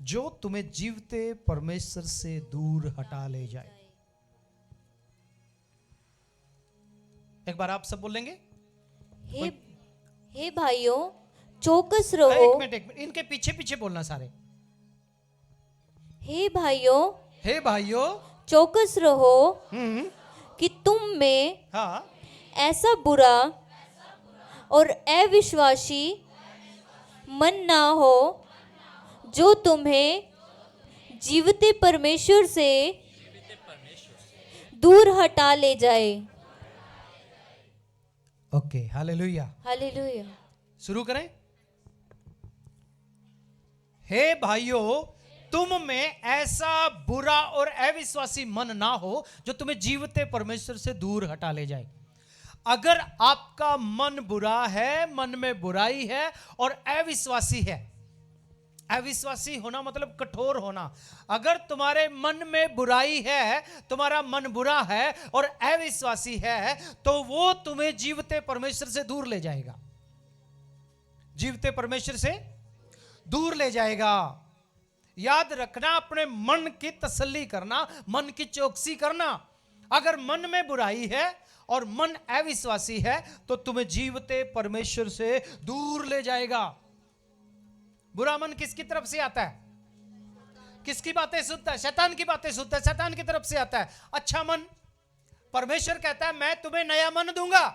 जो तुम्हें जीवते परमेश्वर से दूर हटा ले जाए। एक बार आप सब बोलेंगे। हे भाइयों चौकस रहो। एक मिनट इनके पीछे पीछे बोलना सारे। हे भाइयों चौकस रहो कि तुम में हाँ ऐसा बुरा और अविश्वासी मन ना हो जो तुम्हें जीवते परमेश्वर से दूर हटा ले जाए। Okay, hallelujah hallelujah. शुरू करें। हे भाइयों तुम में ऐसा बुरा और अविश्वासी मन ना हो जो तुम्हें जीवते परमेश्वर से दूर हटा ले जाए। अगर आपका मन बुरा है, मन में बुराई है और अविश्वासी है, अविश्वासी होना मतलब कठोर होना। अगर तुम्हारे मन में बुराई है, तुम्हारा मन बुरा है और अविश्वासी है, तो वो तुम्हें जीवते परमेश्वर से दूर ले जाएगा, जीवते परमेश्वर से दूर ले जाएगा। याद रखना, अपने मन की तसल्ली करना, मन की चौकसी करना। अगर मन में बुराई है और मन अविश्वासी है तो तुम्हें जीवते परमेश्वर से दूर ले जाएगा। बुरा मन किसकी तरफ से आता है? किसकी बातें सुनता है? शैतान की बातें सुनता है, शैतान की तरफ से आता है। अच्छा मन, परमेश्वर कहता है मैं तुम्हें नया मन दूंगा।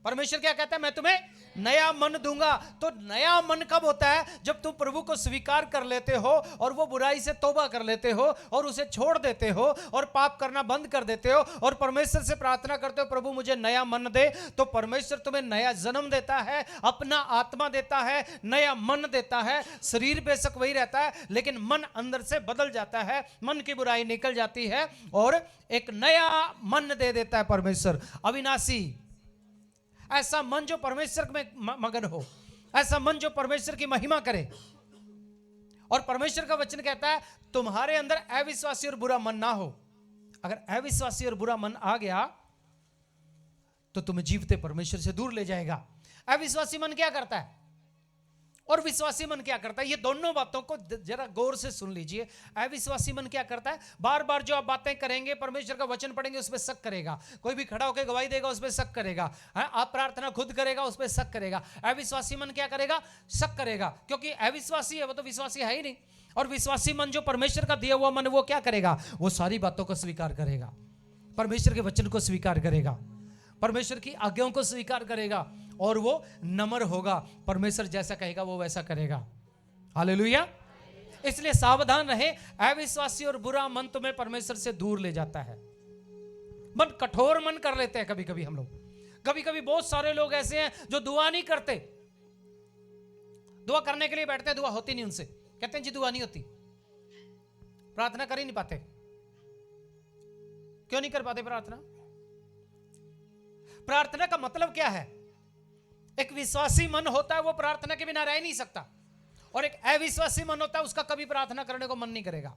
परमेश्वर क्या कहता है? मैं तुम्हें नया मन दूंगा। तो नया मन कब होता है? जब तुम प्रभु को स्वीकार कर लेते हो और वो बुराई से तौबा कर लेते हो और उसे छोड़ देते हो और पाप करना बंद कर देते हो और परमेश्वर से प्रार्थना करते हो प्रभु मुझे नया मन दे। तो परमेश्वर तुम्हें नया जन्म देता है, अपना आत्मा देता है, नया मन देता है। शरीर बेशक वही रहता है लेकिन मन अंदर से बदल जाता है, मन की बुराई निकल जाती है और एक नया मन दे देता है परमेश्वर, अविनाशी। ऐसा मन जो परमेश्वर में मगन हो, ऐसा मन जो परमेश्वर की महिमा करे। और परमेश्वर का वचन कहता है तुम्हारे अंदर अविश्वासी और बुरा मन ना हो। अगर अविश्वासी और बुरा मन आ गया तो तुम्हें जीवते परमेश्वर से दूर ले जाएगा। अविश्वासी मन क्या करता है और विश्वासी मन क्या करता है? ये दोनों बातों को जरा गौर से सुन लीजिए। अविश्वासी मन क्या करता है? बार बार जो आप बातें करेंगे, परमेश्वर का वचन पढ़ेंगे, उस पर शक करेगा। कोई भी खड़ा होकर गवाही देगा, उस पर शक करेगा। आप प्रार्थना खुद करेगा, उस पर शक करेगा। अविश्वासी मन क्या करेगा? शक करेगा, क्योंकि अविश्वासी है वो, तो विश्वासी है ही नहीं। और विश्वासी मन जो परमेश्वर का दिया हुआ मन, वो क्या करेगा? वो सारी बातों को स्वीकार करेगा, परमेश्वर के वचन को स्वीकार करेगा, परमेश्वर की आज्ञाओं को स्वीकार करेगा और वो नम्र होगा। परमेश्वर जैसा कहेगा वो वैसा करेगा। हालेलुया। इसलिए सावधान रहे, अविश्वासी और बुरा मन तुम्हें परमेश्वर से दूर ले जाता है। मन कठोर मन कर लेते हैं कभी कभी हम लोग। कभी कभी बहुत सारे लोग ऐसे हैं जो दुआ नहीं करते, दुआ करने के लिए बैठते हैं, दुआ होती नहीं उनसे। कहते हैं जी दुआ नहीं होती, प्रार्थना कर ही नहीं पाते। क्यों नहीं कर पाते प्रार्थना? प्रार्थना का मतलब क्या है? एक विश्वासी मन होता है वो प्रार्थना के बिना रह नहीं सकता, और एक अविश्वासी मन होता है उसका कभी प्रार्थना करने को मन नहीं करेगा।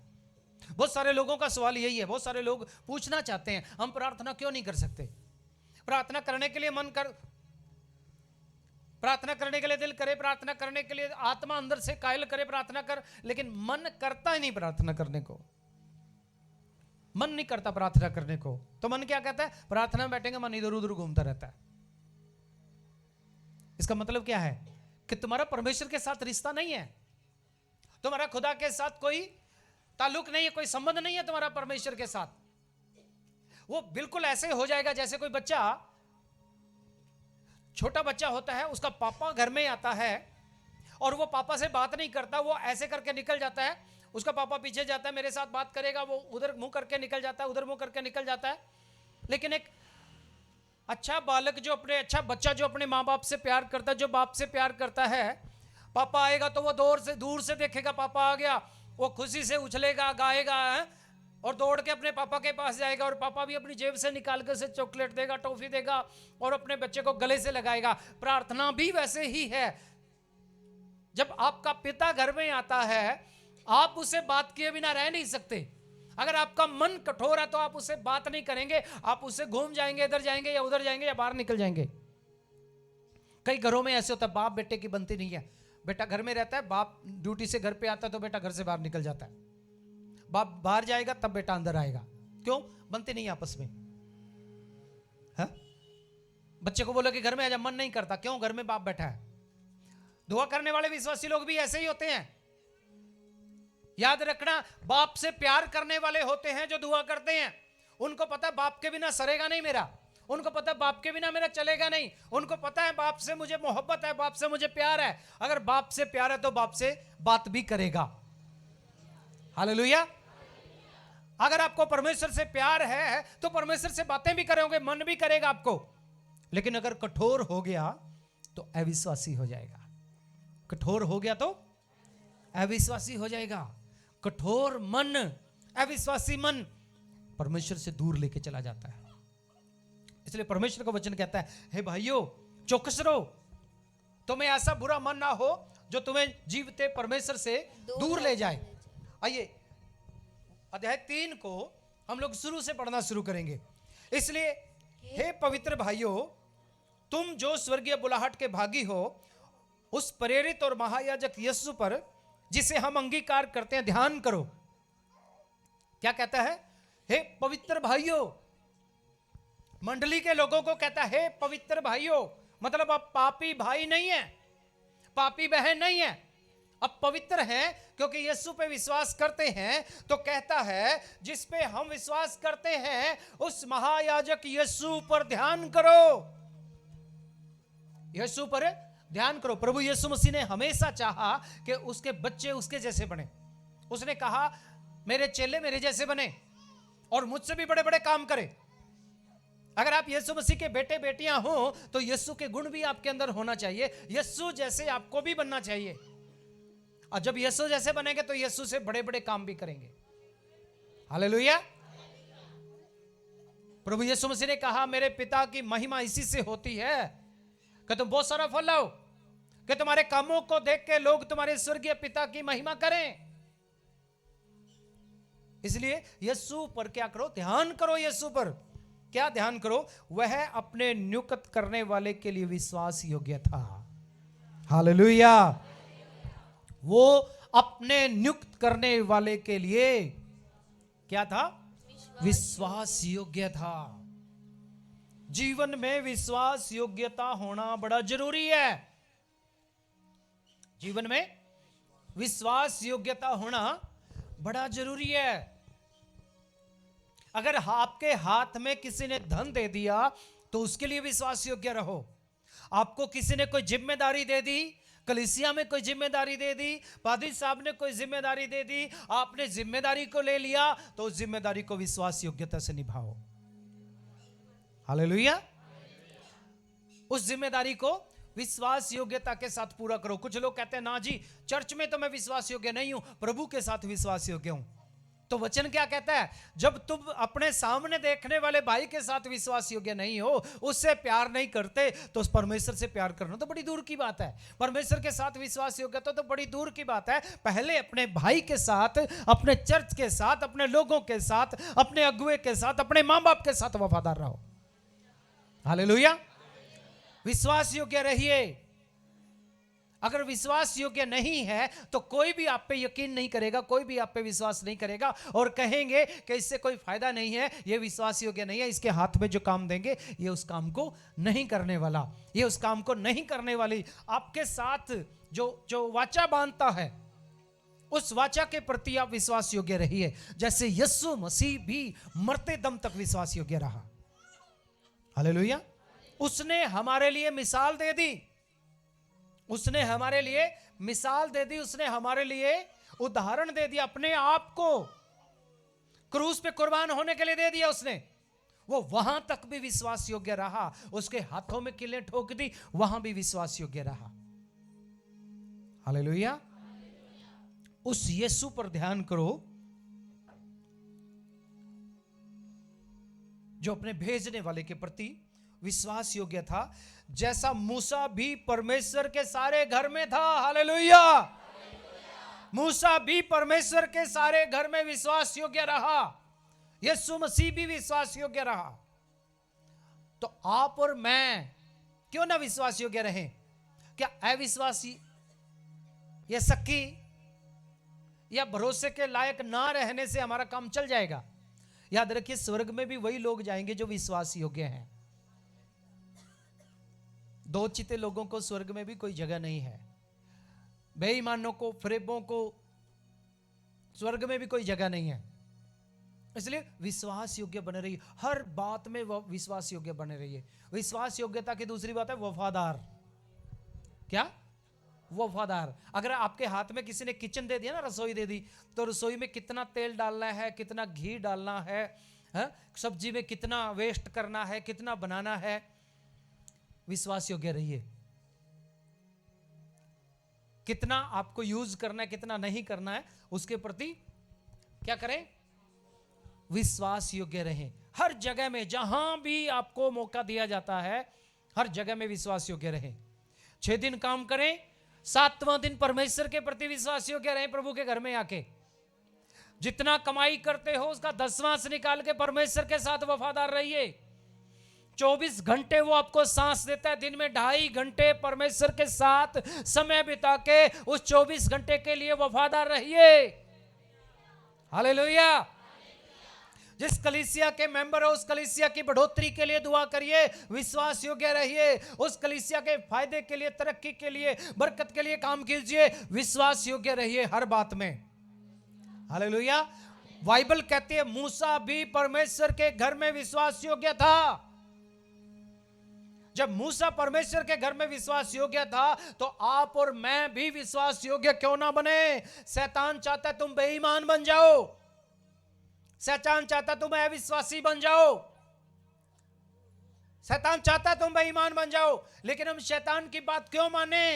बहुत सारे लोगों का सवाल यही है, बहुत सारे लोग पूछना चाहते हैं हम प्रार्थना क्यों नहीं कर सकते? प्रार्थना करने के लिए मन कर, प्रार्थना करने के लिए दिल करे, प्रार्थना करने के लिए आत्मा अंदर से कायल करे प्रार्थना कर, लेकिन मन करता ही नहीं प्रार्थना करने को। मन नहीं करता प्रार्थना करने को। तो मन क्या कहता है? प्रार्थना में बैठेंगे मन इधर उधर घूमता रहता है। इसका मतलब क्या है? कि तुम्हारा परमेश्वर के साथ रिश्ता नहीं है, तुम्हारा खुदा के साथ कोई ताल्लुक नहीं है, कोई संबंध नहीं है तुम्हारा परमेश्वर के साथ। वो बिल्कुल ऐसे हो जाएगा जैसे कोई बच्चा, छोटा बच्चा होता है, उसका पापा घर में आता है और वो पापा से बात नहीं करता, वो ऐसे करके निकल जाता है। उसका पापा पीछे जाता है, मेरे साथ बात करेगा, वो उधर मुंह करके निकल जाता है, उधर मुंह करके निकल जाता है। लेकिन एक अच्छा बालक जो अपने, अच्छा बच्चा जो अपने माँ बाप से प्यार करता है, जो बाप से प्यार करता है, पापा आएगा तो वो दूर से देखेगा पापा आ गया, वो खुशी से उछलेगा, गाएगा और दौड़ के अपने पापा के पास जाएगा, और पापा भी अपनी जेब से निकाल के उसे चॉकलेट देगा, टॉफी देगा और अपने बच्चे को गले से लगाएगा। प्रार्थना भी वैसे ही है। जब आपका पिता घर में आता है, आप उसे बात किए बिना रह नहीं सकते। अगर आपका मन कठोर है तो आप उससे बात नहीं करेंगे, आप उससे घूम जाएंगे, इधर जाएंगे या उधर जाएंगे या बाहर निकल जाएंगे। कई घरों में ऐसे होता है, बाप बेटे की बनती नहीं है, बेटा घर में रहता है, बाप ड्यूटी से घर पे आता है तो बेटा घर से बाहर निकल जाता है। बाप बाहर जाएगा तब बेटा अंदर आएगा। क्यों? बनते नहीं आपस में। हा? बच्चे को बोलो कि घर में आजा, मन नहीं करता। क्यों? घर में बाप बैठा है। दुआ करने वाले विश्वासी लोग भी ऐसे ही होते हैं। याद रखना, बाप से प्यार करने वाले होते हैं जो दुआ करते हैं। उनको पता है बाप के बिना सरेगा नहीं मेरा, उनको पता है बाप के बिना मेरा चलेगा नहीं, उनको पता है बाप से मुझे मोहब्बत है, बाप से मुझे प्यार है। अगर बाप से प्यार है तो बाप से बात भी करेगा। हालेलुया। अगर आपको परमेश्वर से प्यार है तो परमेश्वर से बातें भी करोगे, मन भी करेगा आपको। लेकिन अगर कठोर हो गया तो अविश्वासी हो जाएगा। कठोर हो गया तो अविश्वासी हो जाएगा। कठोर मन, अविश्वासी मन परमेश्वर से दूर लेके चला जाता है। इसलिए परमेश्वर का वचन कहता है, हे भाइयों चौकस रहो, तुम्हें ऐसा बुरा मन ना हो जो तुम्हें जीवते परमेश्वर से दूर ले जाए। आइए अध्याय 3 को हम लोग शुरू से पढ़ना शुरू करेंगे। इसलिए हे पवित्र भाइयों, तुम जो स्वर्गीय बुलाहट के भागी हो, उस प्रेरित और महायाजक यीशु पर जिसे हम अंगीकार करते हैं ध्यान करो। क्या कहता है? हे पवित्र भाइयों, मंडली के लोगों को कहता है हे पवित्र भाइयों, मतलब अब पापी भाई नहीं है, पापी बहन नहीं है, अब पवित्र हैं क्योंकि यीशु पे विश्वास करते हैं। तो कहता है जिस पे हम विश्वास करते हैं उस महायाजक यीशु पर ध्यान करो। यीशु पर ध्यान करो। प्रभु यीशु मसीह ने हमेशा चाहा कि उसके बच्चे उसके जैसे बने। उसने कहा मेरे चेले मेरे जैसे बने और मुझसे भी बड़े बड़े काम करें। अगर आप यीशु मसीह के बेटे बेटियां हो तो यीशु के गुण भी आपके अंदर होना चाहिए। यीशु जैसे आपको भी बनना चाहिए। और जब यीशु जैसे बनेंगे तो यीशु से बड़े बड़े काम भी करेंगे। हालेलुया। प्रभु यीशु मसीह ने कहा मेरे पिता की महिमा इसी से होती है कि तुम बहुत सारा फल लाओ, कि तुम्हारे कामों को देख के लोग तुम्हारे स्वर्गीय पिता की महिमा करें। इसलिए यीशु पर क्या करो? ध्यान करो। यीशु पर क्या ध्यान करो? वह अपने नियुक्त करने वाले के लिए विश्वास योग्य था। हालेलुया। वो अपने नियुक्त करने वाले के लिए क्या था? विश्वास योग्य था। जीवन में विश्वास योग्यता होना बड़ा जरूरी है। जीवन में विश्वास योग्यता होना बड़ा जरूरी है। अगर आपके हाथ में किसी ने धन दे दिया तो उसके लिए विश्वास योग्य रहो। आपको किसी ने कोई जिम्मेदारी दे दी, कलीसिया में कोई जिम्मेदारी दे दी, पादरी साहब ने कोई जिम्मेदारी दे दी, आपने जिम्मेदारी को ले लिया तो उस जिम्मेदारी को विश्वास योग्यता से निभाओ। हालेलुया। उस जिम्मेदारी को विश्वास योग्यता के साथ पूरा करो। कुछ लोग कहते हैं ना जी चर्च में तो मैं विश्वास योग्य नहीं हूं, प्रभु के साथ विश्वास योग्य हूं। तो वचन क्या कहता है? जब तुम अपने सामने देखने वाले भाई के साथ विश्वास योग्य नहीं हो, उससे प्यार नहीं करते, तो उस परमेश्वर से प्यार करना तो बड़ी दूर की बात है। परमेश्वर के साथ विश्वास योग्यता तो बड़ी दूर की बात है। पहले अपने भाई के साथ, अपने चर्च के साथ, अपने लोगों के साथ, अपने अगुए के साथ, अपने मां बाप के साथ वफादार रहो। हालेलुया। विश्वास योग्य रहिए। अगर विश्वास योग्य नहीं है तो कोई भी आप पे यकीन नहीं करेगा, कोई भी आप पे विश्वास नहीं करेगा और कहेंगे कि इससे कोई फायदा नहीं है, ये विश्वास योग्य नहीं है, इसके हाथ में जो काम देंगे ये उस काम को नहीं करने वाला, ये उस काम को नहीं करने वाली। आपके साथ जो वाचा बांधता है उस वाचा के प्रति आप विश्वास योग्य रहिए। जैसे यीशु मसीह भी मरते दम तक विश्वास योग्य रहा। हालेलुया। उसने हमारे लिए मिसाल दे दी, उसने हमारे लिए मिसाल दे दी, उसने हमारे लिए उदाहरण दे दिया। अपने आप को क्रूस पे कुर्बान होने के लिए दे दिया उसने। वो वहां तक भी विश्वास योग्य रहा। उसके हाथों में किलें ठोक दी, वहां भी विश्वास योग्य रहा। हालेलुया। उस यीशु पर ध्यान करो जो अपने भेजने वाले के प्रति विश्वास योग्य था, जैसा मूसा भी परमेश्वर के सारे घर में था। हालेलुया। मूसा भी परमेश्वर के सारे घर में विश्वास योग्य रहा। यीशु मसीह भी विश्वास योग्य रहा। तो आप और मैं क्यों ना विश्वास योग्य रहें? क्या अविश्वासी या सकी या भरोसे के लायक ना रहने से हमारा काम चल जाएगा। याद रखिए, स्वर्ग में भी वही लोग जाएंगे जो विश्वास योग्य हैं। दो चिते लोगों को स्वर्ग में भी कोई जगह नहीं है। बेईमानों को, फरेबों को स्वर्ग में भी कोई जगह नहीं है। इसलिए विश्वास योग्य बने रहिए, हर बात में वो विश्वास योग्य बने रहिए। विश्वास योग्यता की दूसरी बात है वफादार। क्या? वफादार। अगर आपके हाथ में किसी ने किचन दे दिया ना, रसोई दे दी, तो रसोई में कितना तेल डालना है, कितना घी डालना है, सब्जी में कितना वेस्ट करना है, कितना बनाना है, विश्वास योग्य रहिए। कितना आपको यूज करना है, कितना नहीं करना है, उसके प्रति क्या करें? विश्वास योग्य रहें। हर जगह में जहां भी आपको मौका दिया जाता है, हर जगह में विश्वास योग्य रहें। 6 दिन काम करें, 7वां दिन परमेश्वर के प्रति विश्वास योग्य रहें। प्रभु के घर में आके जितना कमाई करते हो उसका 10वां से निकाल के परमेश्वर के साथ वफादार रहिए। 24 घंटे वो आपको सांस देता है, दिन में 2.5 घंटे परमेश्वर के साथ समय बिता के उस 24 घंटे के लिए वफादार रहिए। हालेलुया। जिस कलीसिया के मेंबर हो उस कलीसिया की बढ़ोतरी के लिए दुआ करिए, विश्वास योग्य रहिए। उस कलीसिया के फायदे के लिए, तरक्की के लिए, बरकत के लिए काम कीजिए, विश्वास योग्य रहिए हर बात में। हालेलुया। बाइबल कहती है मूसा भी परमेश्वर के घर में विश्वास योग्य था। जब मूसा परमेश्वर के घर में विश्वास योग्य था, तो आप और मैं भी विश्वास योग्य क्यों ना बने? शैतान चाहता है तुम बेईमान बन जाओ, शैतान चाहता तुम अविश्वासी बन जाओ, शैतान चाहता तुम बेईमान बन जाओ। लेकिन हम शैतान की बात क्यों माने?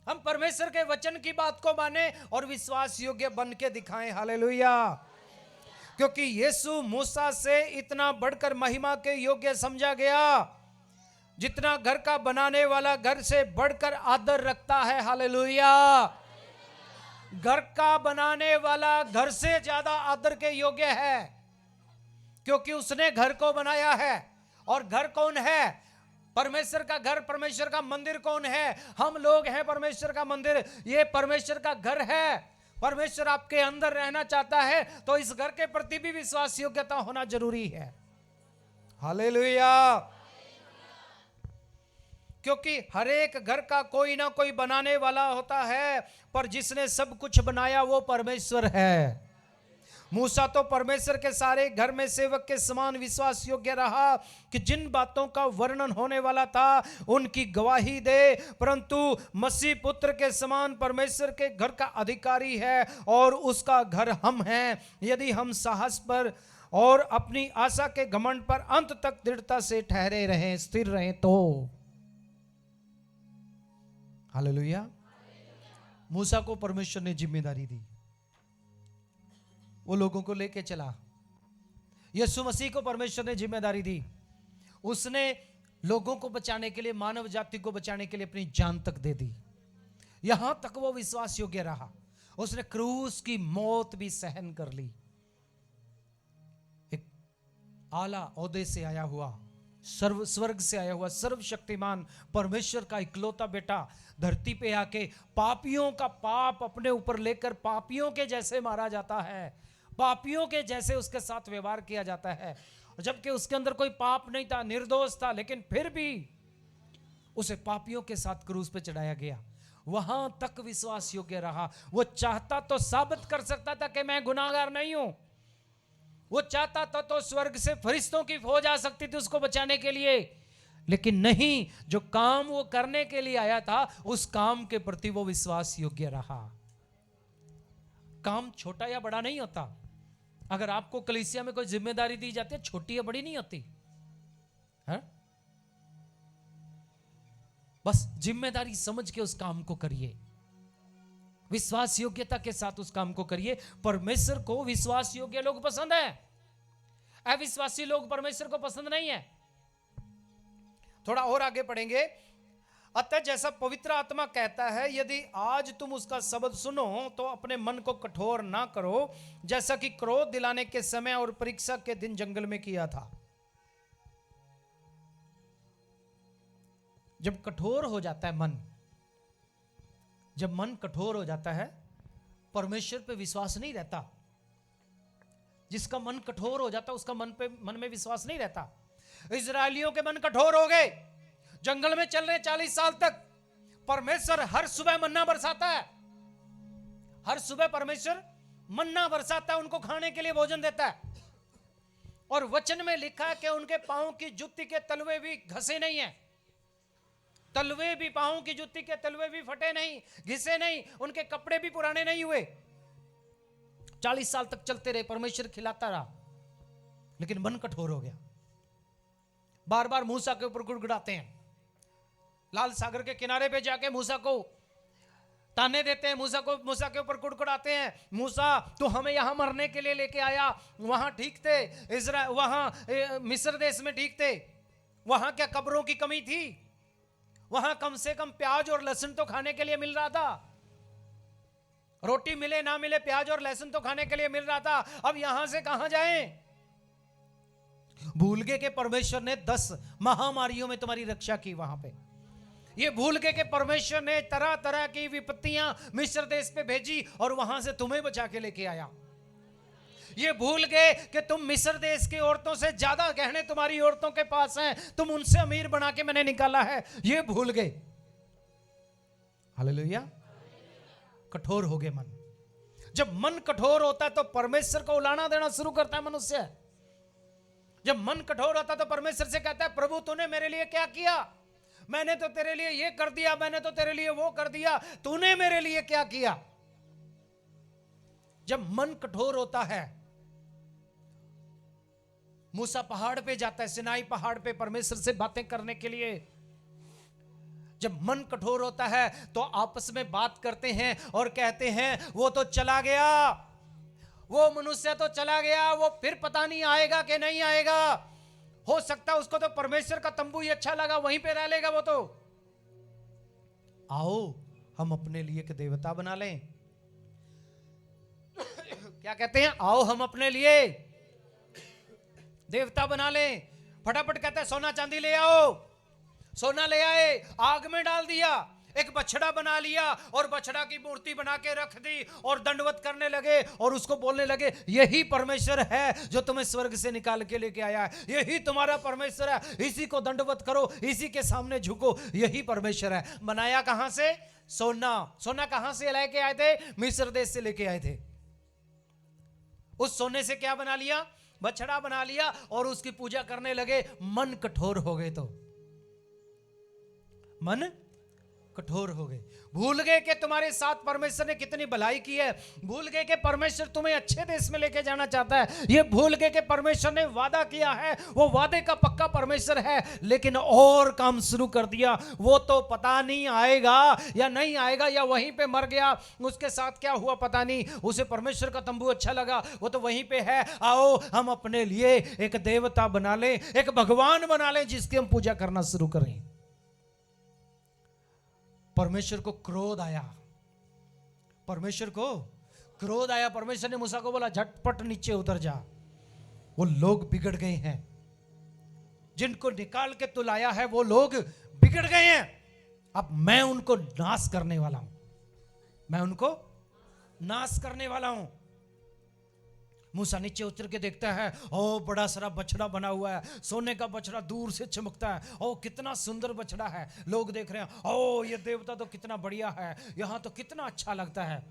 हम परमेश्वर के वचन की बात को माने और विश्वास योग्य बन के दिखाएं। हालेलुया। क्योंकि यीशु मूसा से इतना बढ़कर महिमा के योग्य समझा गया। जितना घर का बनाने वाला घर से बढ़कर आदर रखता है, हालेलुया, घर का बनाने वाला घर से ज्यादा आदर के योग्य है, क्योंकि उसने घर को बनाया है। और घर कौन है? परमेश्वर का घर, परमेश्वर का मंदिर कौन है? हम लोग हैं परमेश्वर का मंदिर। ये परमेश्वर का घर है। परमेश्वर आपके अंदर रहना चाहता है, तो इस घर के प्रति भी विश्वास योग्यता होना जरूरी है। हालेलुया। क्योंकि हर एक घर का कोई ना कोई बनाने वाला होता है, पर जिसने सब कुछ बनाया वो परमेश्वर है। मूसा तो परमेश्वर के सारे घर में सेवक के समान विश्वास योग्य रहा कि जिन बातों का वर्णन होने वाला था उनकी गवाही दे, परंतु मसीह पुत्र के समान परमेश्वर के घर का अधिकारी है और उसका घर हम हैं, यदि हम साहस पर और अपनी आशा के घमंड पर अंत तक दृढ़ता से ठहरे रहें, स्थिर रहें तो। हालेलुया। मूसा को परमेश्वर ने जिम्मेदारी दी, वो लोगों को लेके चला। यीशु मसीह को परमेश्वर ने जिम्मेदारी दी, उसने लोगों को बचाने के लिए, मानव जाति को बचाने के लिए अपनी जान तक दे दी। यहां तक वो विश्वास योग्य रहा, उसने क्रूस की मौत भी सहन कर ली। एक आला ओहदे से आया हुआ, स्वर्ग से आया हुआ सर्वशक्तिमान परमेश्वर का इकलौता बेटा धरती पे आके पापियों का पाप अपने ऊपर लेकर पापियों के जैसे मारा जाता है, पापियों के जैसे उसके साथ व्यवहार किया जाता है। जबकि उसके अंदर कोई पाप नहीं था, निर्दोष था, लेकिन फिर भी उसे पापियों के साथ क्रूस पे चढ़ाया गया। वहां तक विश्वास योग्य रहा। वो चाहता तो साबित कर सकता था कि मैं गुनाहगार नहीं हूं। वो चाहता था तो स्वर्ग से फरिश्तों की फौज आ सकती थी उसको बचाने के लिए, लेकिन नहीं, जो काम वो करने के लिए आया था उस काम के प्रति वो विश्वास योग्य रहा। काम छोटा या बड़ा नहीं होता। अगर आपको कलीसिया में कोई जिम्मेदारी दी जाती है, छोटी या बड़ी नहीं होती है? बस जिम्मेदारी समझ के उस काम को करिए, विश्वास योग्यता के साथ उस काम को करिए। परमेश्वर को विश्वास योग्य लोग पसंद है, अविश्वासी लोग परमेश्वर को पसंद नहीं है। थोड़ा और आगे पढ़ेंगे। अतः जैसा पवित्र आत्मा कहता है, यदि आज तुम उसका शब्द सुनो तो अपने मन को कठोर ना करो, जैसा कि क्रोध दिलाने के समय और परीक्षा के दिन जंगल में किया था। जब कठोर हो जाता है मन, जब मन कठोर हो जाता है, परमेश्वर पे विश्वास नहीं रहता। जिसका मन कठोर हो जाता उसका मन में विश्वास नहीं रहता। इजरायलियों के मन कठोर हो गए, जंगल में चल रहे 40 साल तक। परमेश्वर हर सुबह मन्ना बरसाता है, हर सुबह परमेश्वर मन्ना बरसाता है, उनको खाने के लिए भोजन देता है। और वचन में लिखा है कि उनके पांव की जुत्ती के तलवे भी घसे नहीं है, तलवे भी, पांव की जुत्ती के तलवे भी फटे नहीं, घिसे नहीं, उनके कपड़े भी पुराने नहीं हुए। 40 साल तक चलते रहे, परमेश्वर खिलाता रहा, लेकिन मन कठोर हो गया। बार बार मूसा के ऊपर गुड़गुड़ाते हैं, लाल सागर के किनारे पे जाके मूसा को ताने देते हैं, मूसा के ऊपर गुड़गुड़ाते हैं, मूसा तू हमें यहां मरने के लिए लेके आया, वहां ठीक थे, वहां मिस्र देश में ठीक थे, वहां क्या कब्रों की कमी थी? वहां कम से कम प्याज और लहसुन तो खाने के लिए मिल रहा था। रोटी मिले ना मिले, प्याज और लहसुन तो खाने के लिए मिल रहा था। अब यहां से कहां जाएं? भूल गए कि परमेश्वर ने 10 महामारियों में तुम्हारी रक्षा की वहां पे। ये भूल गए कि परमेश्वर ने तरह तरह की विपत्तियां मिस्र देश पे भेजी और वहां से तुम्हें बचा के लेके आया। ये भूल गए कि तुम मिस्र देश की औरतों से ज्यादा गहने तुम्हारी औरतों के पास हैं, तुम उनसे अमीर बना के मैंने निकाला है। ये भूल गए। हालेलुया। कठोर हो गए मन। जब मन कठोर होता है तो परमेश्वर को उलाना देना शुरू करता है मनुष्य। जब मन कठोर होता है तो परमेश्वर से कहता है, प्रभु तूने मेरे लिए क्या किया? मैंने तो तेरे लिए ये कर दिया, मैंने तो तेरे लिए वो कर दिया, तूने मेरे लिए क्या किया? जब मन कठोर होता है, मूसा पहाड़ पे जाता है, सिनाई पहाड़ पे परमेश्वर से बातें करने के लिए। जब मन कठोर होता है तो आपस में बात करते हैं और कहते हैं वो तो चला गया, वो मनुष्य तो चला गया, वो फिर पता नहीं आएगा कि नहीं आएगा। हो सकता है उसको तो परमेश्वर का तंबू ही अच्छा लगा, वहीं पे रह लेगा वो तो। आओ हम अपने लिए एक देवता बना लें। क्या कहते हैं? आओ हम अपने लिए देवता बना लें। फटाफट कहता है सोना चांदी ले आओ। सोना ले आए, आग में डाल दिया, एक बछड़ा बना लिया और बछड़ा की मूर्ति बना के रख दी और दंडवत करने लगे और उसको बोलने लगे, यही परमेश्वर है जो तुम्हें स्वर्ग से निकाल के लेके आया है, यही तुम्हारा परमेश्वर है, इसी को दंडवत करो, इसी के सामने झुको, यही परमेश्वर है। बनाया कहां से? सोना। सोना कहां से लेके आए थे? मिस्र देश से लेके आए थे। उस सोने से क्या बना लिया? बछड़ा बना लिया और उसकी पूजा करने लगे। मन कठोर हो गए तो मन कठोर हो गए। भूल गए कि तुम्हारे साथ परमेश्वर ने कितनी भलाई की है। भूल गए कि परमेश्वर तुम्हें अच्छे देश में लेके जाना चाहता है। ये भूल गए कि परमेश्वर ने वादा किया है, वो वादे का पक्का परमेश्वर है, लेकिन और काम शुरू कर दिया। वो तो पता नहीं आएगा या नहीं आएगा, या वहीं पे मर गया, उसके साथ क्या हुआ पता नहीं, उसे परमेश्वर का तंबू अच्छा लगा, वो तो वहीं पे है। आओ हम अपने लिए एक देवता बना लें, एक भगवान बना लें जिसकी हम पूजा करना शुरू करें। परमेश्वर को क्रोध आया, परमेश्वर को क्रोध आया। परमेश्वर ने मूसा को बोला, झटपट नीचे उतर जा, वो लोग बिगड़ गए हैं, जिनको निकाल के तू लाया है वो लोग बिगड़ गए हैं, अब मैं उनको नाश करने वाला हूं, मैं उनको नाश करने वाला हूं। मूसा नीचे उतर के देखता है, ओ बड़ा सारा बछड़ा बना हुआ है, सोने का बछड़ा दूर से चमकता है, ओ कितना सुंदर बछड़ा है। लोग देख रहे हैं, ओ ये देवता तो कितना बढ़िया है, यहां तो कितना अच्छा लगता है।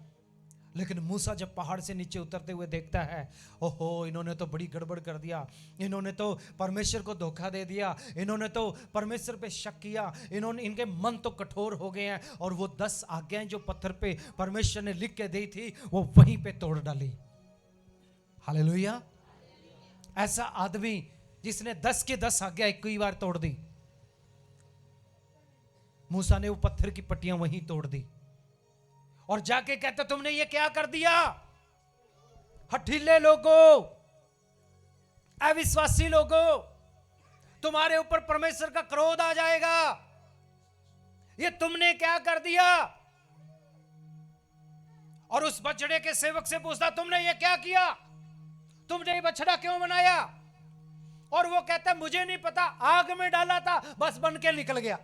लेकिन मूसा जब पहाड़ से नीचे उतरते हुए देखता है, ओहो इन्होंने तो बड़ी गड़बड़ कर दिया, इन्होंने तो परमेश्वर को धोखा दे दिया, इन्होंने तो परमेश्वर पे शक किया, इनके मन तो कठोर हो गए हैं, और वो 10 आज्ञाएं जो पत्थर पे परमेश्वर ने लिख के दी थी वो वहीं पे तोड़ डाली। हालेलुया। ऐसा आदमी जिसने 10 की 10 आज्ञा एक ही बार तोड़ दी। मूसा ने वो पत्थर की पट्टियां वहीं तोड़ दी और जाके कहता, तुमने ये क्या कर दिया? हठीले लोगों, अविश्वासी लोगों, तुम्हारे ऊपर परमेश्वर का क्रोध आ जाएगा, ये तुमने क्या कर दिया? और उस बछड़े के सेवक से पूछता, तुमने ये क्या किया? तुमने ये बछड़ा क्यों बनाया? और वो कहता, मुझे नहीं पता, आग में डाला था, बस बन के निकल गया।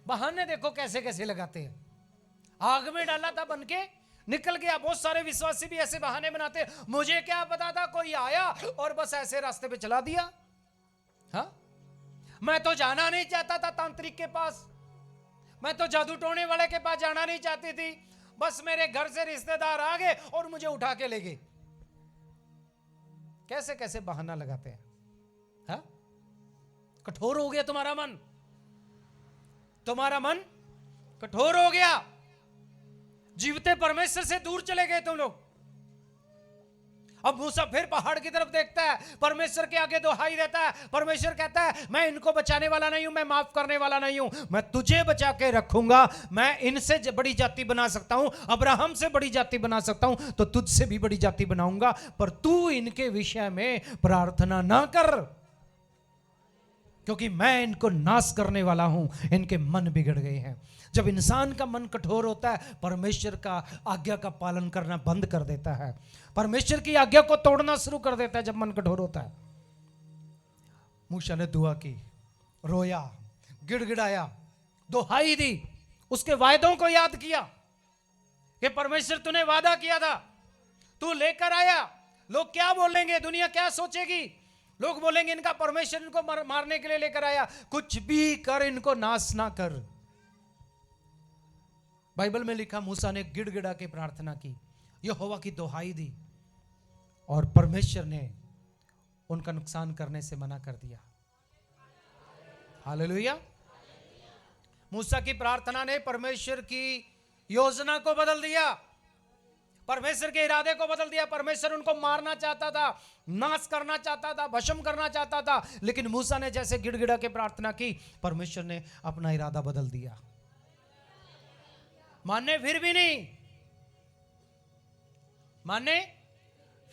बहाने देखो कैसे कैसे लगाते हैं। आग में डाला था बन के निकल गया। बहुत सारे विश्वासी भी ऐसे बहाने बनाते हैं, मुझे क्या पता था, कोई आया और बस ऐसे रास्ते पे चला दिया। हाँ, मैं तो जाना नहीं चाहता था तांत्रिक के पास, मैं तो जादू टोने वाले के पास जाना नहीं चाहती थी, बस मेरे घर से रिश्तेदार आ गए और मुझे उठा के ले गए। कैसे कैसे बहाना लगाते हैं। हाँ? कठोर हो गया तुम्हारा मन, तुम्हारा मन कठोर हो गया, जीवते परमेश्वर से दूर चले गए तुम लोग। अब मूसा फिर पहाड़ की तरफ देखता है, परमेश्वर के आगे दुहाई देता है। परमेश्वर कहता है मैं इनको बचाने वाला नहीं हूं, मैं माफ करने वाला नहीं हूं, मैं तुझे बचा के रखूंगा। मैं इनसे बड़ी जाति बना सकता हूं, अब्राहम से बड़ी जाति बना सकता हूं, तो तुझसे भी बड़ी जाति बनाऊंगा, पर तू इनके विषय में प्रार्थना ना कर, क्योंकि मैं इनको नाश करने वाला हूं, इनके मन बिगड़ गए हैं। जब इंसान का मन कठोर होता है, परमेश्वर का आज्ञा का पालन करना बंद कर देता है, परमेश्वर की आज्ञा को तोड़ना शुरू कर देता है जब मन कठोर होता है। मूसा ने दुआ की, रोया, गिड़गिड़ाया, दुहाई दी, उसके वायदों को याद किया कि परमेश्वर तूने वादा किया था, तू लेकर आया। लोग क्या बोलेंगे, दुनिया क्या सोचेगी, लोग बोलेंगे इनका परमेश्वर इनको मारने के लिए लेकर आया। कुछ भी कर, इनको नाश ना कर। बाइबल में लिखा, मूसा ने गिड़गिड़ा के प्रार्थना की, यहोवा की दुहाई दी, और परमेश्वर ने उनका नुकसान करने से मना कर दिया। हालेलुया। मूसा की प्रार्थना ने परमेश्वर की योजना को बदल दिया, परमेश्वर के इरादे को बदल दिया। परमेश्वर उनको मारना चाहता था, नाश करना चाहता था, भस्म करना चाहता था, लेकिन मूसा ने जैसे गिड़गिड़ा के प्रार्थना की, परमेश्वर ने अपना इरादा बदल दिया। माने फिर भी नहीं, माने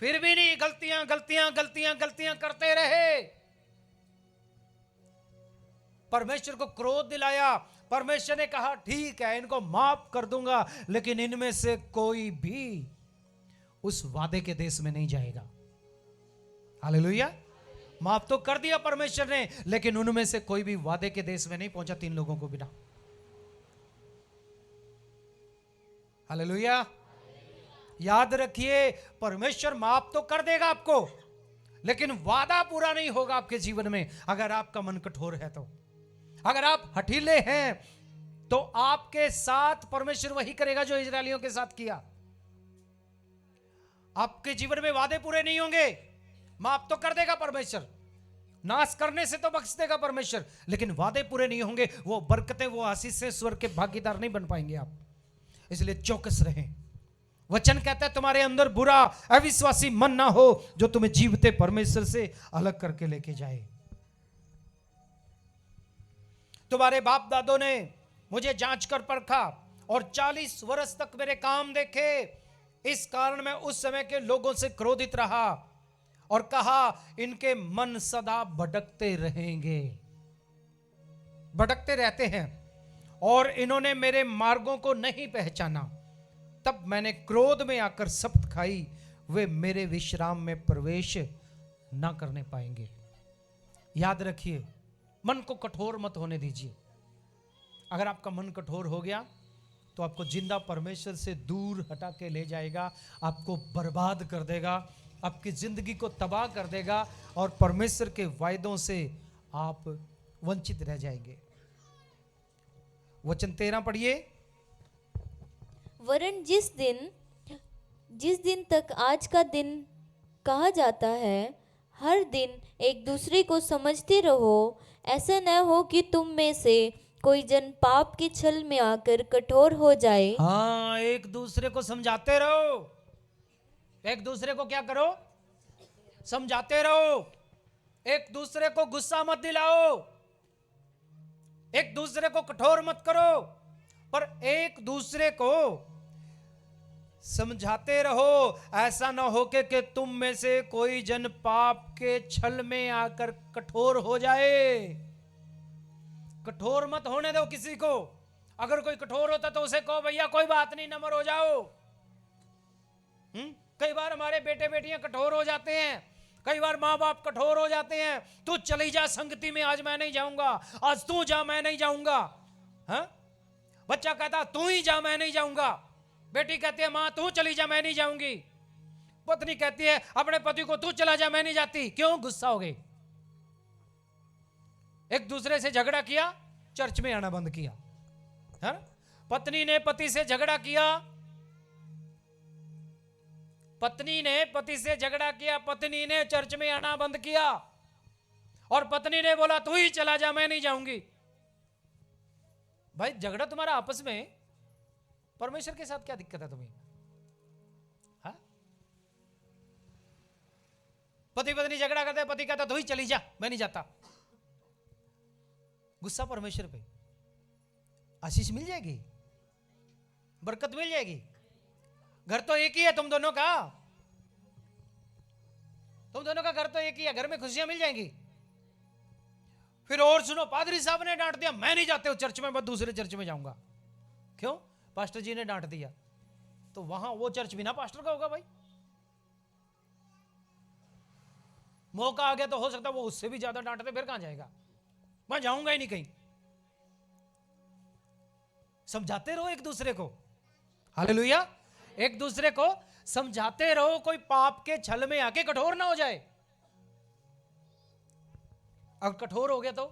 फिर भी नहीं, गलतियां गलतियां गलतियां गलतियां करते रहे। परमेश्वर को क्रोध दिलाया, परमेश्वर ने कहा ठीक है इनको माफ कर दूंगा, लेकिन इनमें से कोई भी उस वादे के देश में नहीं जाएगा। हालेलुया। माफ तो कर दिया परमेश्वर ने, लेकिन उनमें से कोई भी वादे के देश में नहीं पहुंचा, 3 लोगों को बिना। हालेलुया। याद रखिए, परमेश्वर माफ तो कर देगा आपको, लेकिन वादा पूरा नहीं होगा आपके जीवन में अगर आपका मन कठोर है तो। अगर आप हठीले हैं तो आपके साथ परमेश्वर वही करेगा जो इजरायलियों के साथ किया। आपके जीवन में वादे पूरे नहीं होंगे, माफ तो कर देगा परमेश्वर, नाश करने से तो बख्श देगा परमेश्वर, लेकिन वादे पूरे नहीं होंगे। वो बरकतें, वो आशीष से स्वर्ग के भागीदार नहीं बन पाएंगे आप। इसलिए चौकस रहें। वचन कहता है तुम्हारे अंदर बुरा अविश्वासी मन ना हो जो तुम्हें जीवते परमेश्वर से अलग करके लेके जाए। तुम्हारे बाप दादों ने मुझे जांच कर परखा और 40 वर्ष तक मेरे काम देखे, इस कारण मैं उस समय के लोगों से क्रोधित रहा और कहा इनके मन सदा भटकते रहेंगे, भटकते रहते हैं, और इन्होंने मेरे मार्गों को नहीं पहचाना। तब मैंने क्रोध में आकर शपथ खाई, वे मेरे विश्राम में प्रवेश ना करने पाएंगे। याद रखिए, मन को कठोर मत होने दीजिए। अगर आपका मन कठोर हो गया तो आपको जिंदा परमेश्वर से दूर हटा के ले जाएगा, आपको बर्बाद कर देगा, आपकी जिंदगी को तबाह कर देगा, और परमेश्वर के वायदों से आप वंचित रह जाएंगे। वचन 13 पढ़िए। वरन जिस दिन तक आज का दिन कहा जाता है, हर दिन एक दूसरे को समझते रहो, ऐसा न हो कि तुम में से कोई जन पाप के छल में आकर कठोर हो जाए। हाँ, एक दूसरे को समझाते रहो। एक दूसरे को क्या करो? समझाते रहो। एक दूसरे को गुस्सा मत दिलाओ, एक दूसरे को कठोर मत करो, पर एक दूसरे को समझाते रहो। ऐसा ना हो कि तुम में से कोई जन पाप के छल में आकर कठोर हो जाए। कठोर मत होने दो किसी को। अगर कोई कठोर होता तो उसे कहो भैया कोई बात नहीं, नम्र हो जाओ। कई बार हमारे बेटे बेटियां कठोर हो जाते हैं, कई बार माँ बाप कठोर हो जाते हैं। तू चली जा संगति में, आज मैं नहीं जाऊंगा, आज तू जा मैं नहीं जाऊंगा। हाँ? बच्चा कहता तू ही जा, मैं नहीं जाऊंगा। बेटी कहती है मां तू चली जा, मैं नहीं जाऊंगी। पत्नी कहती है अपने पति को तू चला जा, मैं नहीं जाती। क्यों? गुस्सा हो गई। एक दूसरे से झगड़ा किया, चर्च में आना बंद किया। है ना? पत्नी ने पति से झगड़ा किया, पत्नी ने पति से झगड़ा किया, पत्नी ने चर्च में आना बंद किया, और पत्नी ने बोला तू ही चला जा, मैं नहीं जाऊंगी। भाई झगड़ा तुम्हारा आपस में, परमेश्वर के साथ क्या दिक्कत है तुम्हें? हाँ? पति पत्नी झगड़ा करते, पति कहता तू ही चली जा, मैं नहीं जाता। गुस्सा परमेश्वर पे, आशीष मिल जाएगी, बरकत मिल जाएगी। घर तो एक ही है तुम दोनों का, तुम दोनों का घर तो एक ही है, घर में खुशियां मिल जाएंगी। फिर और सुनो, पादरी साहब ने डांट दिया, मैं नहीं जाते हो चर्च में, मैं दूसरे चर्च में जाऊंगा। क्यों? पास्टर जी ने डांट दिया। तो वहां वो चर्च बिना पास्टर का होगा भाई। मौका आ गया तो हो सकता है वो उससे भी ज्यादा डांटते, फिर कहां जाएगा? मैं जाऊंगा ही नहीं कहीं। समझाते रहो एक दूसरे को, हालेलुया। एक दूसरे को समझाते रहो, कोई पाप के छल में आके कठोर ना हो जाए। अगर कठोर हो गया तो,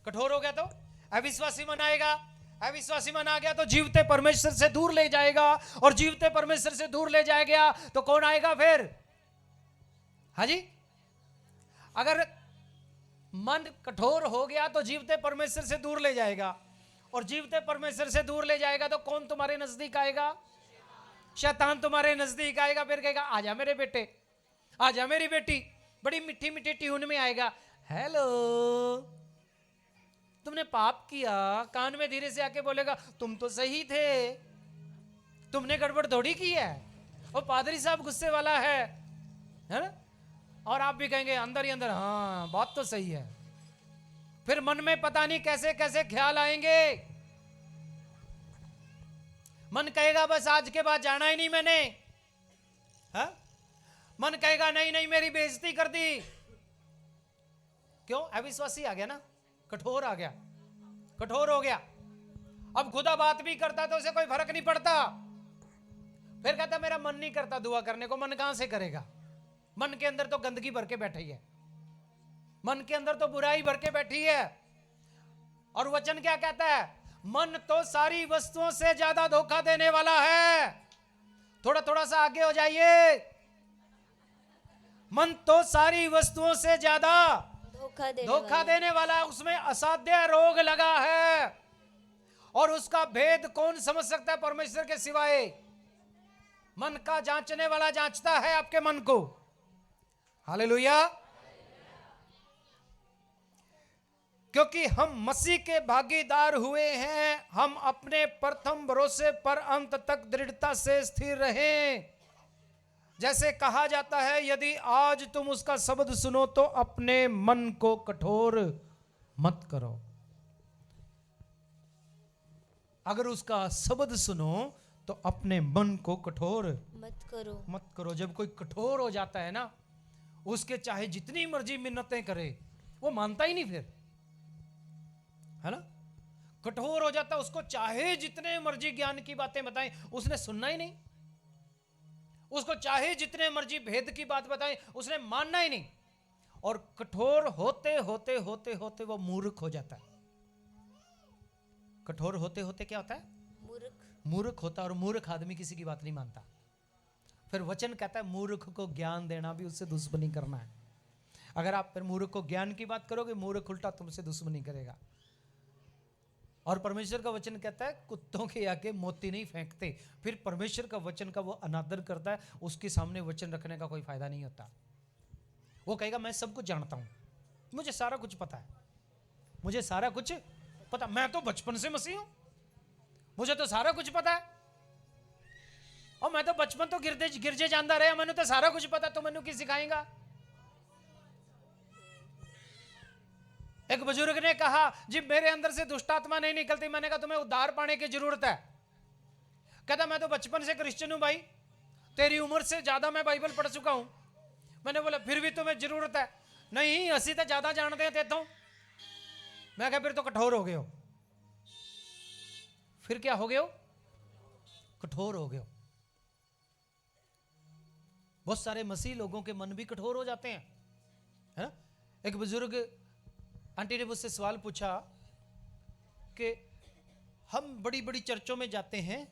कठोर हो गया तो अविश्वासी मन आएगा। अविश्वासी मन आ गया तो जीवते परमेश्वर से दूर ले जाएगा, और जीवते परमेश्वर से दूर ले जाएगा तो कौन आएगा फिर? हाँ जी, अगर मन कठोर हो गया तो जीवते परमेश्वर से दूर ले जाएगा, और जीवते परमेश्वर से दूर ले जाएगा तो कौन तुम्हारे नजदीक आएगा? शैतान तुम्हारे नजदीक आएगा। फिर कहेगा आजा मेरे बेटे, आजा मेरी बेटी, बड़ी मीठी मीठी ट्यून में आएगा, हेलो तुमने पाप किया। कान में धीरे से आके बोलेगा तुम तो सही थे, तुमने गड़बड़ थोड़ी की है। वो पादरी साहब गुस्से वाला है ना? और आप भी कहेंगे अंदर ही अंदर हाँ बात तो सही है। फिर मन में पता नहीं कैसे कैसे ख्याल आएंगे। मन कहेगा बस आज के बाद जाना ही नहीं मैंने। हा? मन कहेगा नहीं नहीं मेरी बेइज्जती कर दी। क्यों? अविश्वासी आ गया ना, कठोर आ गया, कठोर हो गया। अब खुदा बात भी करता तो उसे कोई फर्क नहीं पड़ता। फिर कहता मेरा मन नहीं करता दुआ करने को। मन कहां से करेगा? मन के अंदर तो गंदगी भर के बैठी है, मन के अंदर तो बुराई भर के बैठी है। और वचन क्या कहता है? मन तो सारी वस्तुओं से ज्यादा धोखा देने वाला है। थोड़ा थोड़ा सा आगे हो जाइए। मन तो सारी वस्तुओं से ज्यादा धोखा देने वाला, उसमें असाध्य रोग लगा है। और उसका भेद कौन समझ सकता है परमेश्वर के सिवाय? मन का जांचने वाला जांचता है आपके मन को। हालेलुया। क्योंकि हम मसीह के भागीदार हुए हैं, हम अपने प्रथम भरोसे पर अंत तक दृढ़ता से स्थिर रहें। जैसे कहा जाता है यदि आज तुम उसका शब्द सुनो तो अपने मन को कठोर मत करो। अगर उसका शब्द सुनो तो अपने मन को कठोर मत करो। जब कोई कठोर हो जाता है ना, उसके चाहे जितनी मर्जी मिन्नतें करे वो मानता ही नहीं फिर, है ना? कठोर हो जाता, उसको चाहे जितने मर्जी ज्ञान की बातें बताएं उसने सुनना ही नहीं। उसको चाहे जितने मर्जी भेद की बात बताएं उसने मानना ही नहीं। और कठोर होते होते होते होते वो मूर्ख हो जाता है। कठोर होते होते क्या होता है? मूर्ख होता है। और मूर्ख आदमी किसी की बात नहीं मानता। फिर वचन कहता है मूर्ख को ज्ञान देना भी उससे दुश्मनी करना है। अगर आप फिर मूर्ख को ज्ञान की बात करोगे, मूर्ख उल्टा तुमसे दुश्मनी करेगा। और परमेश्वर का वचन कहता है कुत्तों के आगे मोती नहीं फेंकते। फिर परमेश्वर का वचन का वो अनादर करता है, उसके सामने वचन रखने का कोई फायदा नहीं होता। वो कहेगा मैं सब कुछ जानता हूं, मुझे सारा कुछ पता है, मुझे सारा कुछ पता, मैं तो बचपन से मसीह हूं, मुझे तो सारा कुछ पता है। और मैं तो बचपन तो गिरजे जानता रहा, मैंने तो सारा कुछ पता, तो मैंने की सिखाएगा। एक बुजुर्ग ने कहा जी मेरे अंदर से दुष्ट आत्मा नहीं निकलती। मैंने कहा तुम्हें उद्धार पाने की जरूरत है। कहता मैं तो बचपन से क्रिश्चियन हूं भाई, तेरी उम्र से ज्यादा मैं बाइबल पढ़ चुका हूं। मैंने बोला फिर भी तुम्हें जरूरत है। नहीं असी तो ज्यादा जानते हैं तेतों। मैं कहा फिर तो कठोर हो गए हो। फिर क्या हो गए हो? कठोर हो गए हो। बहुत सारे मसीह लोगों के मन भी कठोर हो जाते हैं, है ना। एक बुजुर्ग आंटी ने मुझसे सवाल पूछा कि हम बड़ी बड़ी चर्चों में जाते हैं,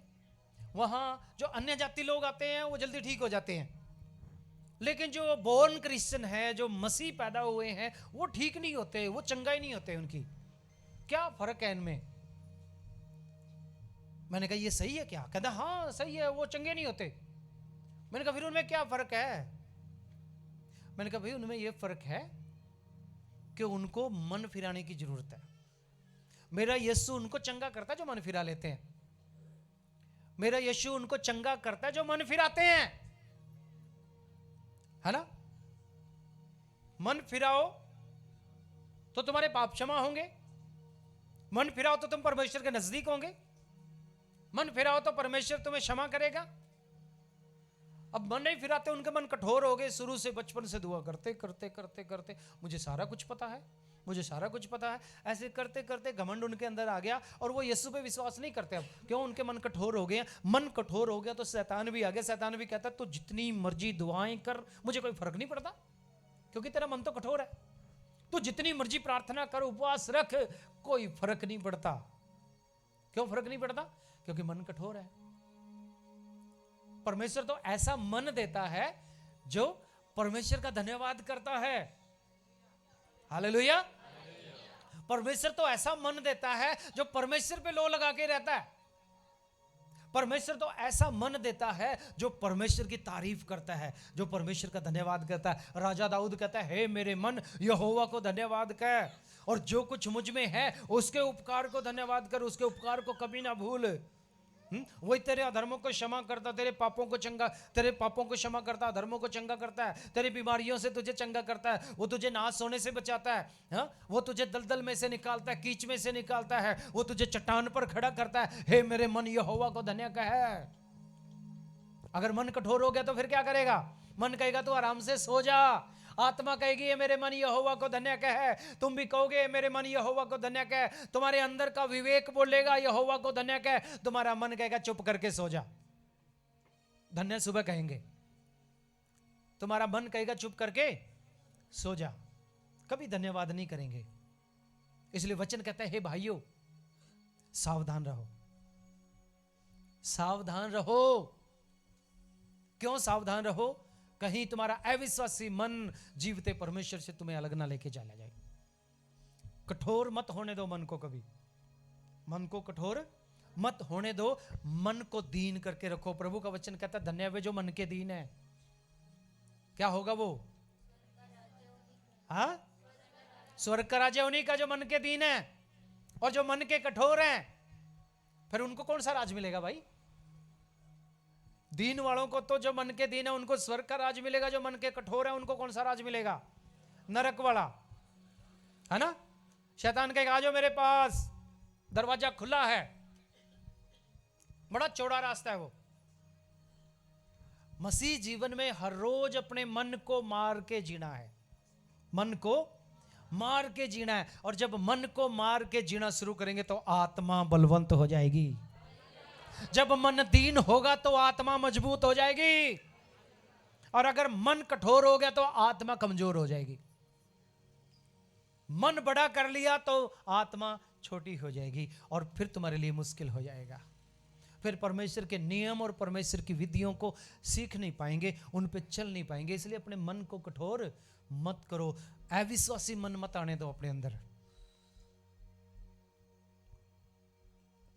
वहां जो अन्य जाति लोग आते हैं वो जल्दी ठीक हो जाते हैं, लेकिन जो बोर्न क्रिश्चियन है, जो मसीह पैदा हुए हैं, वो ठीक नहीं होते, वो चंगाई नहीं होते उनकी। क्या फर्क है इनमें? मैंने कहा ये सही है क्या? कहता हाँ सही है, वो चंगे नहीं होते। मैंने कहा फिर उनमें क्या फर्क है? मैंने कहा भाई उनमें ये फर्क है कि उनको मन फिराने की जरूरत है। मेरा यीशु उनको चंगा करता है जो मन फिरा लेते हैं। मेरा यीशु उनको चंगा करता है जो मन फिराते हैं, है ना। मन फिराओ तो तुम्हारे पाप क्षमा होंगे, मन फिराओ तो तुम परमेश्वर के नजदीक होंगे, मन फिराओ तो परमेश्वर तुम्हें क्षमा करेगा। अब मन नहीं फिराते, उनके मन कठोर हो गए। शुरू से बचपन से दुआ करते करते करते करते मुझे सारा कुछ पता है, मुझे सारा कुछ पता है, ऐसे करते करते घमंड उनके अंदर आ गया और वो यीशु पे विश्वास नहीं करते। अब क्यों? उनके मन कठोर हो गए। मन कठोर हो गया तो शैतान भी आ गया। शैतान भी कहता तो जितनी मर्जी दुआएं कर, मुझे कोई फर्क नहीं पड़ता, क्योंकि तेरा मन तो कठोर है। तो जितनी मर्जी प्रार्थना कर, उपवास रख, कोई फर्क नहीं पड़ता। क्यों फर्क नहीं पड़ता? क्योंकि मन कठोर है। परमेश्वर तो ऐसा मन देता है जो परमेश्वर का धन्यवाद करता है। हालेलुया। परमेश्वर तो ऐसा मन देता है जो परमेश्वर पे लो लगा के रहता है। परमेश्वर तो ऐसा मन देता है जो परमेश्वर की तारीफ करता है, जो परमेश्वर का धन्यवाद करता है। राजा दाऊद कहता है हे मेरे मन यहोवा को धन्यवाद कर, और जो कुछ मुझ में है उसके उपकार को धन्यवाद कर, उसके उपकार को कभी ना भूल। वही तेरे अधर्मों को क्षमा करता, तेरे पापों को क्षमा करता, अधर्मों को चंगा करता है, तेरी बीमारियों से तुझे चंगा करता है, वो तुझे नाश होने से बचाता है, हा? वो तुझे दलदल में से निकालता है, कीच में से निकालता है, वो तुझे चट्टान पर खड़ा करता है। हे मेरे मन यहोवा को धन्य कहे। अगर मन कठोर हो गया तो फिर क्या करेगा? मन कहेगा तू आराम से सो जा, आत्मा कहेगी ये मेरे मन यहोवा को धन्य कहे, तुम भी कहोगे मेरे मन यहोवा को धन्य कहे, तुम्हारे अंदर का विवेक बोलेगा यहोवा को धन्य कहे, तुम्हारा मन कहेगा चुप करके सो जा। धन्य सुबह कहेंगे, तुम्हारा मन कहेगा चुप करके सो जा, कभी धन्यवाद नहीं करेंगे। इसलिए वचन कहता है हे भाइयों सावधान रहो, सावधान रहो। क्यों सावधान रहो? कहीं तुम्हारा अविश्वासी मन जीवते परमेश्वर से तुम्हें अलग ना लेके चला जाए। कठोर मत होने दो मन को, कभी मन को कठोर मत होने दो, मन को दीन करके रखो। प्रभु का वचन कहता है धन्य वे जो मन के दीन है। क्या होगा वो? हाँ, स्वर्ग का राज्य उन्हीं का जो मन के दीन है। और जो मन के कठोर हैं फिर उनको कौन सा राज मिलेगा भाई? दीन वालों को तो जो मन के दीन है उनको स्वर्ग का राज मिलेगा, जो मन के कठोर है उनको कौन सा राज मिलेगा? नरक वाला, है ना। शैतान कहेगा आ जाओ मेरे पास, दरवाजा खुला है, बड़ा चौड़ा रास्ता है वो। मसीह जीवन में हर रोज अपने मन को मार के जीना है, मन को मार के जीना है। और जब मन को मार के जीना शुरू करेंगे तो आत्मा बलवंत हो जाएगी। जब मन दीन होगा तो आत्मा मजबूत हो जाएगी, और अगर मन कठोर हो गया तो आत्मा कमजोर हो जाएगी। मन बड़ा कर लिया तो आत्मा छोटी हो जाएगी, और फिर तुम्हारे लिए मुश्किल हो जाएगा। फिर परमेश्वर के नियम और परमेश्वर की विधियों को सीख नहीं पाएंगे, उन पे चल नहीं पाएंगे। इसलिए अपने मन को कठोर मत करो, अविश्वासी मन मत आने दो अपने अंदर।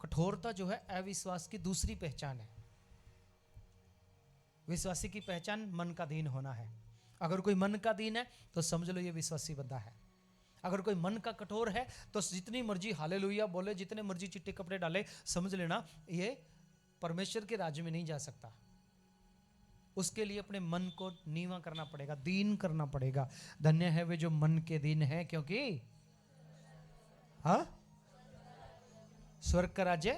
कठोरता जो है अविश्वास की दूसरी पहचान है। विश्वासी की पहचान मन का दीन होना है। अगर कोई मन का दीन है तो समझ लो ये विश्वासी बंदा है। अगर कोई मन का कठोर है तो जितनी मर्जी हालेलुया बोले, जितने मर्जी चिट्टे कपड़े डाले, समझ लेना ये परमेश्वर के राज्य में नहीं जा सकता। उसके लिए अपने मन को नीवा करना पड़ेगा, दीन करना पड़ेगा। धन्य है वे जो मन के दीन है, क्योंकि हाँ स्वर्ग का राज्य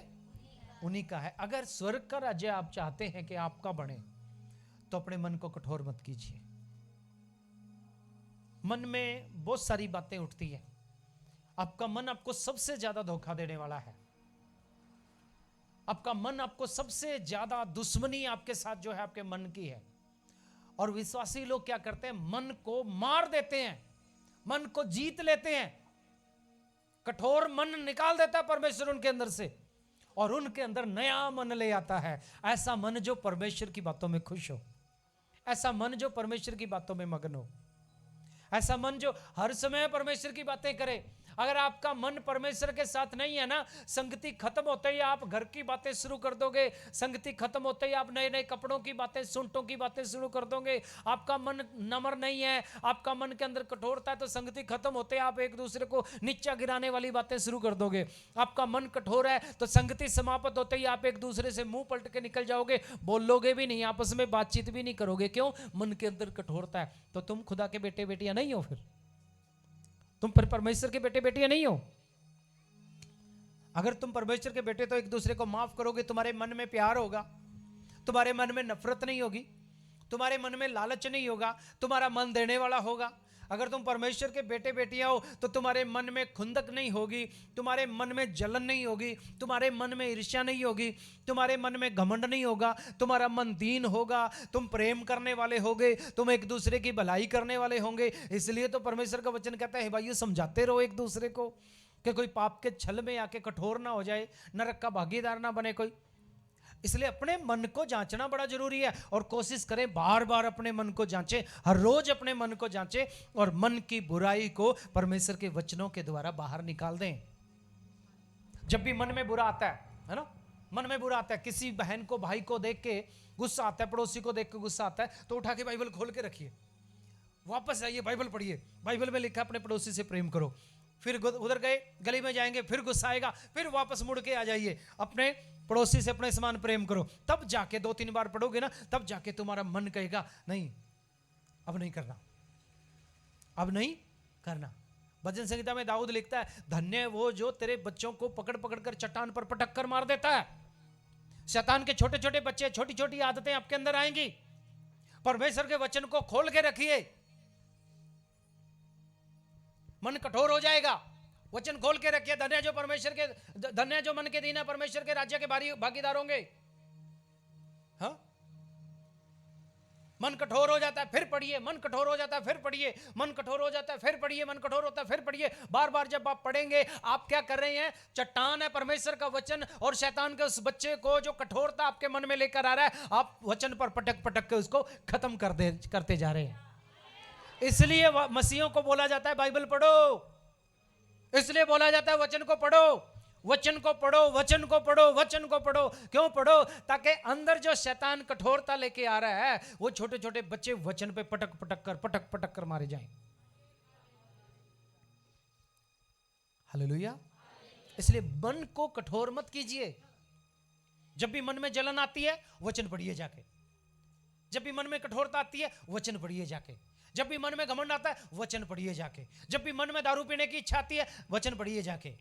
उन्हीं का है। अगर स्वर्ग का राज्य आप चाहते हैं कि आपका बने तो अपने मन को कठोर मत कीजिए। मन में बहुत सारी बातें उठती हैं। आपका मन आपको सबसे ज्यादा धोखा देने वाला है। आपका मन आपको सबसे ज्यादा दुश्मनी आपके साथ जो है आपके मन की है। और विश्वासी लोग क्या करते हैं, मन को मार देते हैं, मन को जीत लेते हैं। कठोर मन निकाल देता है परमेश्वर उनके अंदर से, और उनके अंदर नया मन ले आता है। ऐसा मन जो परमेश्वर की बातों में खुश हो, ऐसा मन जो परमेश्वर की बातों में मग्न हो, ऐसा मन जो हर समय परमेश्वर की बातें करे। अगर आपका मन परमेश्वर के साथ नहीं है ना, संगति खत्म होते ही आप घर की बातें शुरू कर दोगे, संगति खत्म होते ही आप नए नए कपड़ों की बातें, सूटों की बातें शुरू कर दोगे। आपका मन नम्र नहीं है, आपका मन के अंदर कठोरता है, तो संगति खत्म होते ही आप एक दूसरे को नीचा गिराने वाली बातें शुरू कर दोगे। आपका मन कठोर है तो संगति समाप्त होते ही आप एक दूसरे से मुंह पलट के निकल जाओगे, बोलोगे भी नहीं, आपस में बातचीत भी नहीं करोगे। क्यों? मन के अंदर कठोरता है। तो तुम खुदा के बेटे बेटियां नहीं हो, फिर तुम परमेश्वर के बेटे बेटियां नहीं हो। अगर तुम परमेश्वर के बेटे तो एक दूसरे को माफ करोगे, तुम्हारे मन में प्यार होगा, तुम्हारे मन में नफरत नहीं होगी, तुम्हारे मन में लालच नहीं होगा, तुम्हारा मन देने वाला होगा। अगर तुम परमेश्वर के बेटे बेटियां हो तो तुम्हारे मन में खुंदक नहीं होगी, तुम्हारे मन में जलन नहीं होगी, तुम्हारे मन में ईर्ष्या नहीं होगी, तुम्हारे मन में घमंड नहीं होगा, तुम्हारा मन दीन होगा, तुम प्रेम करने वाले होगे, तुम एक दूसरे की भलाई करने वाले होंगे। इसलिए तो परमेश्वर का वचन कहता है, भाइयों समझाते रहो एक दूसरे को, कि कोई पाप के छल में आके कठोर ना हो जाए, नरक का भागीदार ना बने कोई। इसलिए अपने मन को जांचना बड़ा जरूरी है, और कोशिश करें बार बार अपने मन को जांचें, हर रोज अपने मन को जांचें, और मन की बुराई को परमेश्वर के वचनों के द्वारा बाहर निकाल दें। जब भी मन में बुरा आता है ना, मन में बुरा आता है, किसी बहन को भाई को देख के गुस्सा आता है, पड़ोसी को देख के गुस्सा आता है, तो उठा के बाइबल खोल के रखिए, वापस आइए, बाइबल पढ़िए। बाइबल में लिखा अपने पड़ोसी से प्रेम करो। फिर उधर गए, गली में जाएंगे, फिर गुस्सा आएगा, फिर वापस मुड़ के आ जाइए, अपने पड़ोसी से अपने समान प्रेम करो। तब जाके 2-3 बार पढ़ोगे ना, तब जाके तुम्हारा मन कहेगा नहीं, अब नहीं करना, अब नहीं करना। भजन संहिता में दाऊद लिखता है, धन्य वो जो तेरे बच्चों को पकड़ पकड़ कर चट्टान पर पटक कर मार देता है। शैतान के छोटे छोटे बच्चे, छोटी छोटी आदतें आपके अंदर आएंगी। परमेश्वर के वचन को खोल के रखिए, मन कठोर हो जाएगा। वचन खोल के रखिए, धन्य जो परमेश्वर के, धन्य जो मन के दीन है, परमेश्वर के राज्य के भागीदार होंगे। हाँ, मन कठोर हो जाता है फिर पढ़िए, मन कठोर हो जाता है फिर पढ़िए, मन कठोर हो जाता है फिर पढ़िए, मन कठोर होता है फिर पढ़िए। बार बार जब आप पढ़ेंगे, आप क्या कर रहे हैं? चट्टान है परमेश्वर का वचन, और शैतान के उस बच्चे को जो कठोरता आपके मन में लेकर आ रहा है, आप वचन पर पटक पटक के उसको खत्म करते जा रहे हैं। इसलिए मसीहों को बोला जाता है बाइबल पढ़ो, इसलिए बोला जाता है वचन को पढ़ो, वचन को पढ़ो, वचन को पढ़ो, वचन को पढ़ो। क्यों पढ़ो? ताकि अंदर जो शैतान कठोरता लेके आ रहा है, वो छोटे छोटे बच्चे वचन पे पटक पटक कर मारे जाएं। हालेलुया। इसलिए मन को कठोर मत कीजिए। जब भी मन में जलन आती है, वचन पढ़िए जाके। जब भी मन में कठोरता आती है, वचन पढ़िए जाके। जब भी मन में घमंड आता है, वचन पढ़िए जाके। जब भी मन में दारू पीने की इच्छा आती है, वचन पढ़िए जाके।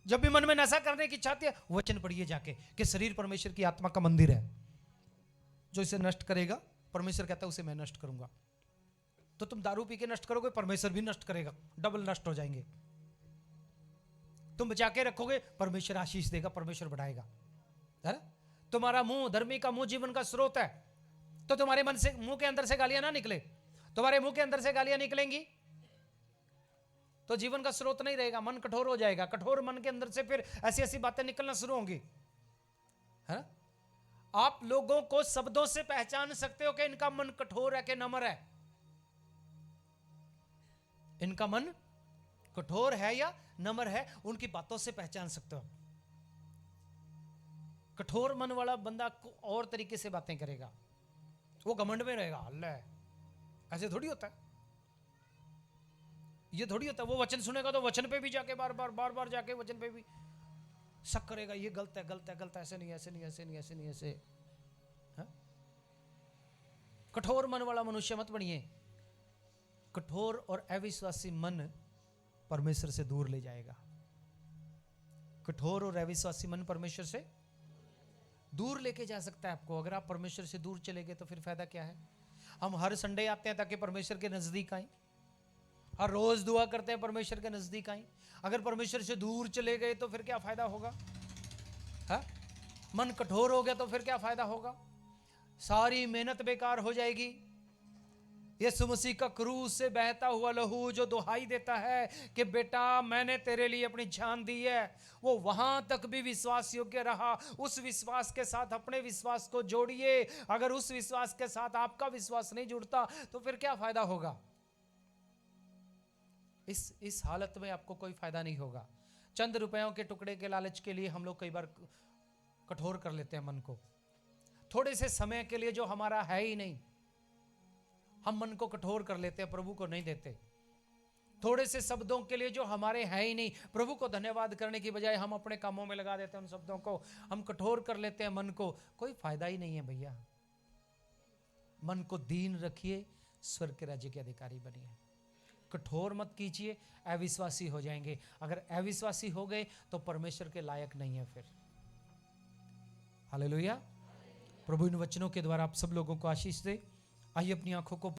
जब भी मन में नशा करने की इच्छा आती है, वचन पढ़िए जाके, कि शरीर परमेश्वर की आत्मा का मंदिर है, जो इसे नष्ट करेगा, परमेश्वर कहता है उसे मैं नष्ट करूंगा। तो तुम दारू पी के नष्ट करोगे, परमेश्वर भी नष्ट करेगा, डबल नष्ट हो जाएंगे। तुम बचा के रखोगे, परमेश्वर आशीष देगा, परमेश्वर बढ़ाएगा, है ना? तुम्हारा मुंह, धर्मी का मुंह जीवन का स्रोत है, तो तुम्हारे मन से, मुंह के अंदर से गालियां ना निकले। तुम्हारे मुंह के अंदर से गालियां निकलेंगी तो जीवन का स्रोत नहीं रहेगा, मन कठोर हो जाएगा। कठोर मन के अंदर से फिर ऐसी ऐसी बातें निकलना शुरू होंगी, है? आप लोगों को शब्दों से पहचान सकते हो कि इनका मन कठोर है कि नम्र है, इनका मन कठोर है या नम्र है, उनकी बातों से पहचान सकते हो। कठोर मन वाला बंदा और तरीके से बातें करेगा, वो घमंड में रहेगा, अल्लाह, ऐसे थोड़ी होता है, ये थोड़ी होता है। वो वचन सुनेगा तो वचन पे भी जाके बार बार जाके वचन पे भी शक करेगा, ये गलत है, गलत है, गलत है, ऐसे नहीं, ऐसे नहीं, ऐसे नहीं, ऐसे नहीं, ऐसे। हाँ? कठोर मन वाला मनुष्य मत बनिए। कठोर और अविश्वासी मन परमेश्वर से दूर ले जाएगा। कठोर और अविश्वासी मन परमेश्वर से दूर लेके जा सकता है आपको। अगर आप परमेश्वर से दूर चले गए तो फिर फायदा क्या है? हम हर संडे आते हैं ताकि परमेश्वर के नजदीक आए, हर रोज दुआ करते हैं परमेश्वर के नजदीक आए, अगर परमेश्वर से दूर चले गए तो फिर क्या फायदा होगा? हा? मन कठोर हो गया तो फिर क्या फायदा होगा? सारी मेहनत बेकार हो जाएगी। यीशु मसीह का क्रूस से बहता हुआ लहू जो दुहाई देता है कि बेटा मैंने तेरे लिए अपनी जान दी है, वो वहां तक भी विश्वास योग्य रहा। उस विश्वास के साथ अपने विश्वास को जोड़िए। अगर उस विश्वास के साथ आपका विश्वास नहीं जुड़ता तो फिर क्या फायदा होगा? इस हालत में आपको कोई फायदा नहीं होगा। चंद रुपयों के टुकड़े के लालच के लिए हम लोग कई बार कठोर कर लेते हैं मन को। थोड़े से समय के लिए जो हमारा है ही नहीं, हम मन को कठोर कर लेते हैं, प्रभु को नहीं देते। थोड़े से शब्दों के लिए जो हमारे हैं ही नहीं, प्रभु को धन्यवाद करने की बजाय हम अपने कामों में लगा देते हैं उन शब्दों को, हम कठोर कर लेते हैं मन को। कोई फायदा ही नहीं है भैया। मन को दीन रखिए, स्वर्ग के राज्य के अधिकारी बनिए। कठोर मत कीजिए, अविश्वासी हो जाएंगे। अगर अविश्वासी हो गए तो परमेश्वर के लायक नहीं है फिर। हालेलुया। प्रभु इन वचनों के द्वारा आप सब लोगों को आशीष दे। आइए अपनी आंखों को